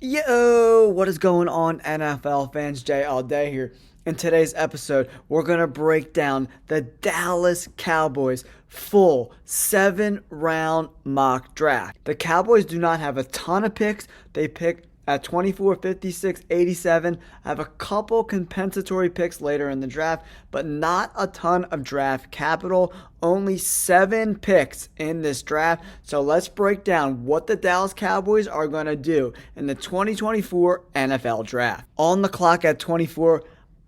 Yo, what is going on, NFL fans? Jay all day here. In today's episode, we're going to break down the Dallas Cowboys full 7-round mock draft. The Cowboys do not have a ton of picks. They pick at 24, 56, 87. I have a couple compensatory picks later in the draft, but not a ton of draft capital. Only 7 picks in this draft. So let's break down what the Dallas Cowboys are going to do in the 2024 NFL Draft. On the clock at 24,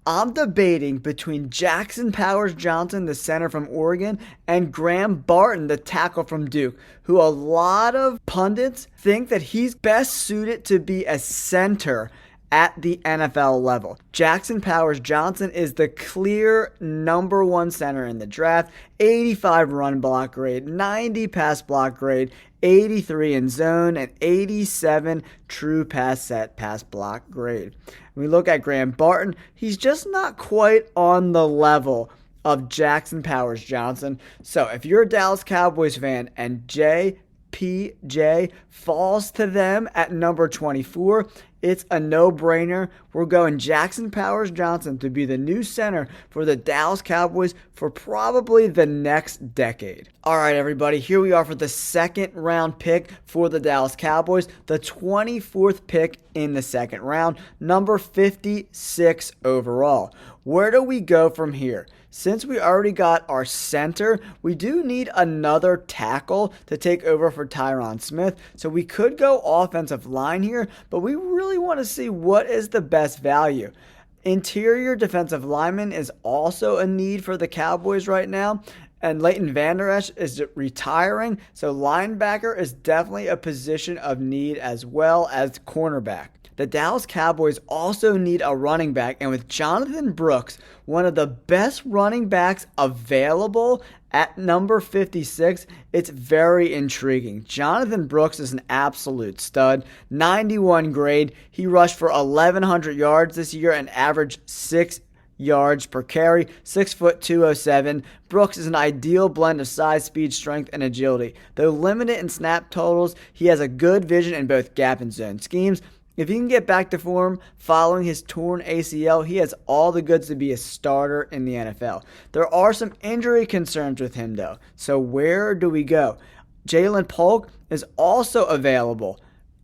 I'm debating between Jackson Powers Johnson, the center from Oregon, and Graham Barton, the tackle from Duke, who a lot of pundits think that he's best suited to be a center at the NFL level. Jackson Powers Johnson is the clear number one center in the draft. 85 run block grade, 90 pass block grade, 83 in zone, and 87 true pass set pass block grade. When we look at Graham Barton, he's just not quite on the level of Jackson Powers Johnson. So if you're a Dallas Cowboys fan and JPJ falls to them at number 24, it's a no-brainer. We're going Jackson Powers Johnson to be the new center for the Dallas Cowboys for probably the next decade. All right, everybody, here we are for the second round pick for the Dallas Cowboys, the 24th pick in the second round, number 56 overall. Where do we go from here? Since we already got our center, we do need another tackle to take over for Tyron Smith. So we could go offensive line here, but we really want to see what is the best value. Interior defensive lineman is also a need for the Cowboys right now. And Leighton Vander Esch is retiring, so linebacker is definitely a position of need as well as cornerback. The Dallas Cowboys also need a running back, and with Jonathan Brooks, one of the best running backs available at number 56, it's very intriguing. Jonathan Brooks is an absolute stud. 91 grade. He rushed for 1,100 yards this year and averaged 6 yards per carry, 6'2", 207. Brooks is an ideal blend of size, speed, strength, and agility. Though limited in snap totals, he has a good vision in both gap and zone schemes. If he can get back to form following his torn ACL, he has all the goods to be a starter in the NFL. There are some injury concerns with him, though. So where do we go? Jalen Polk is also available.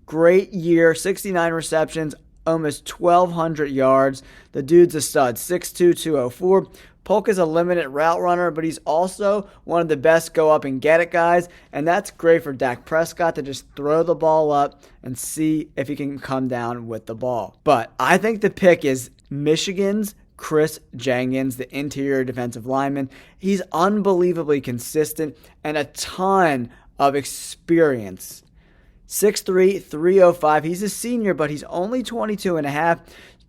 Great year, 69 receptions, almost 1,200 yards. The dude's a stud, 6'2", 204. Polk is a limited route runner, but he's also one of the best go up and get it guys, and that's great for Dak Prescott to just throw the ball up and see if he can come down with the ball. But I think the pick is Michigan's Chris Jenkins, the interior defensive lineman. He's unbelievably consistent and a ton of experience. 6'3", 305. He's a senior, but he's only 22 and a half.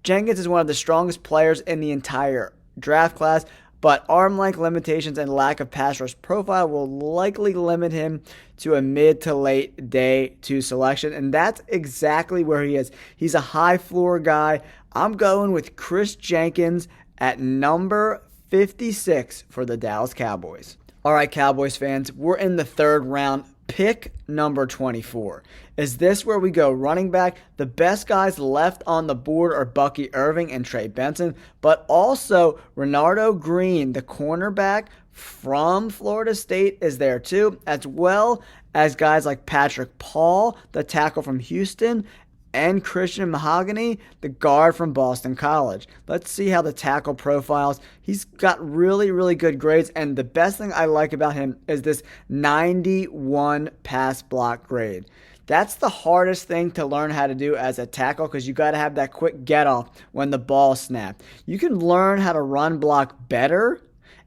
Jenkins is one of the strongest players in the entire draft class, but arm length limitations and lack of pass rush profile will likely limit him to a mid to late day 2 selection, and that's exactly where he is. He's a high floor guy. I'm going with Chris Jenkins at number 56 for the Dallas Cowboys. All right, Cowboys fans, we're in the third round. Pick number 24. Is this where we go running back? The best guys left on the board are Bucky Irving and Trey Benson, but also Renardo Green, the cornerback from Florida State, is there too, as well as guys like Patrick Paul, the tackle from Houston, and Christian Mahogany, the guard from Boston College. Let's see how the tackle profiles. He's got really, really good grades, and the best thing I like about him is this 91 pass block grade. That's the hardest thing to learn how to do as a tackle because you got to have that quick get off when the ball snapped. You can learn how to run block better,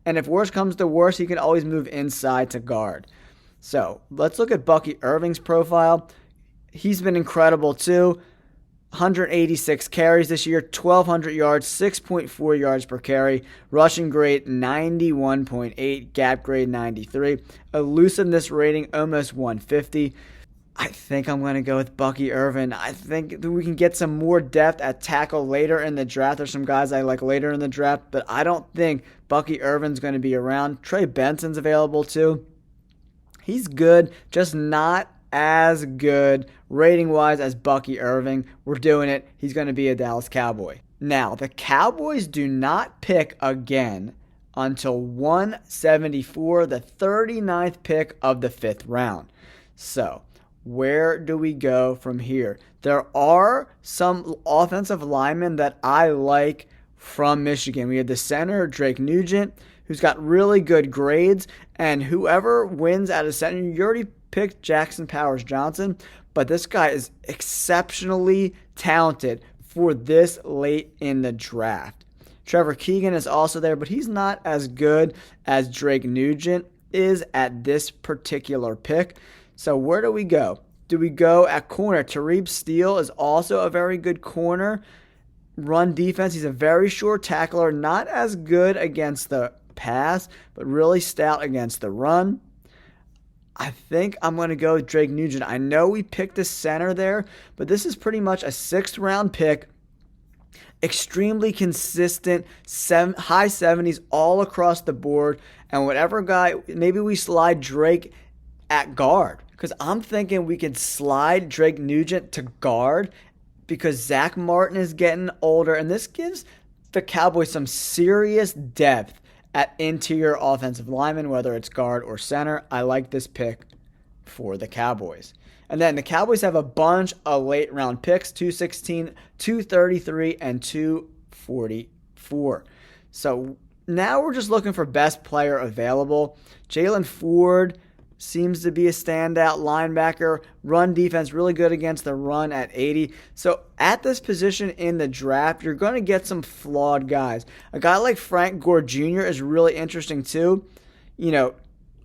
and if worse comes to worse, he can always move inside to guard. So let's look at Bucky Irving's profile. He's been incredible too. 186 carries this year, 1,200 yards, 6.4 yards per carry. Rushing grade 91.8, gap grade 93. Elusiveness rating almost 150. I think I'm going to go with Bucky Irving. I think we can get some more depth at tackle later in the draft. There's some guys I like later in the draft, but I don't think Bucky Irving's going to be around. Trey Benson's available too. He's good, just not as good rating-wise as Bucky Irving. We're doing it. He's going to be a Dallas Cowboy. Now, the Cowboys do not pick again until 174, the 39th pick of the 5th round. So, where do we go from here? There are some offensive linemen that I like from Michigan. We have the center, Drake Nugent, who's got really good grades, and whoever wins out of center, you already picked Jackson Powers Johnson, but this guy is exceptionally talented for this late in the draft. Trevor Keegan is also there, but he's not as good as Drake Nugent is at this particular pick. So where do we go? Do we go at corner? Tariq Steele is also a very good corner. Run defense, he's a very short tackler, not as good against the pass, but really stout against the run. I think I'm going to go with Drake Nugent. I know we picked a center there, but this is pretty much a 6th round pick. Extremely consistent, high 70s all across the board. And whatever guy, maybe we slide Drake at guard. Because I'm thinking we could slide Drake Nugent to guard because Zach Martin is getting older. And this gives the Cowboys some serious depth at interior offensive linemen, whether it's guard or center. I like this pick for the Cowboys. And then the Cowboys have a bunch of late round picks, 216, 233, and 244. So now we're just looking for best player available. Jalen Ford seems to be a standout linebacker. Run defense, really good against the run at 80. So at this position in the draft, you're going to get some flawed guys. A guy like Frank Gore Jr. is really interesting too. You know,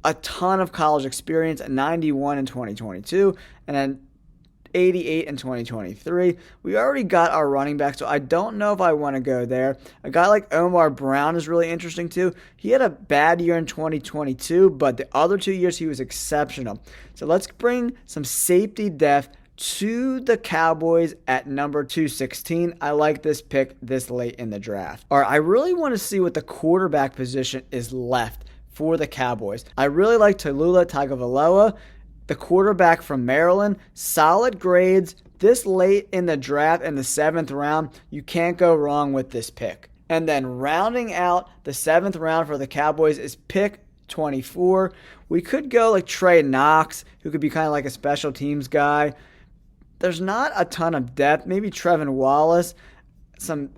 a ton of college experience at 91 in 2022 and then 88 in 2023. We already got our running back, so I don't know if I want to go there. A guy like Omar Brown is really interesting too. He had a bad year in 2022, but the other 2 years he was exceptional. So let's bring some safety depth to the Cowboys at number 216. I like this pick this late in the draft. All right, I really want to see what the quarterback position is left for the Cowboys. I really like Tallulah Tagovailoa, the quarterback from Maryland. Solid grades this late in the draft in the 7th round. You can't go wrong with this pick. And then rounding out the 7th round for the Cowboys is pick 24. We could go like Trey Knox, who could be kind of like a special teams guy. There's not a ton of depth. Maybe Trevin Wallace, some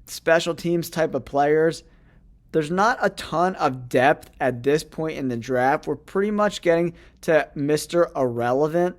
special teams type of players. There's not a ton of depth at this point in the draft. We're pretty much getting to Mr. Irrelevant.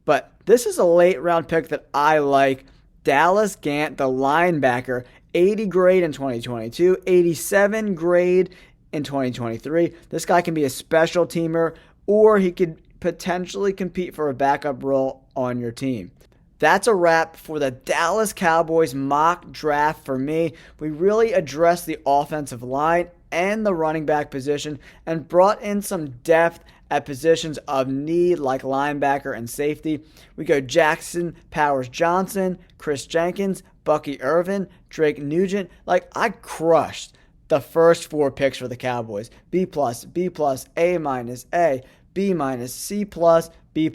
But this is a late round pick that I like. Dallas Gant, the linebacker, 80 grade in 2022, 87 grade in 2023. This guy can be a special teamer, or he could potentially compete for a backup role on your team. That's a wrap for the Dallas Cowboys mock draft for me. We really addressed the offensive line and the running back position and brought in some depth at positions of need like linebacker and safety. We go Jackson Powers Johnson, Chris Jenkins, Bucky Irvin, Drake Nugent. Like, I crushed the first 4 picks for the Cowboys. B+, B+, A-, A, B-, C+, B+.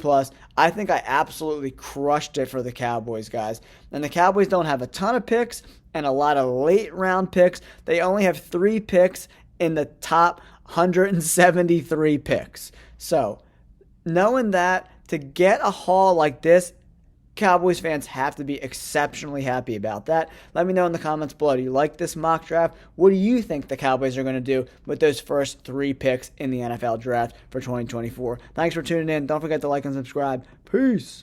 I think I absolutely crushed it for the Cowboys, guys. And the Cowboys don't have a ton of picks and a lot of late round picks. They only have 3 picks in the top 173 picks. So, knowing that, to get a haul like this, Cowboys fans have to be exceptionally happy about that. Let me know in the comments below. Do you like this mock draft? What do you think the Cowboys are going to do with those first 3 picks in the NFL draft for 2024? Thanks for tuning in. Don't forget to like and subscribe. Peace.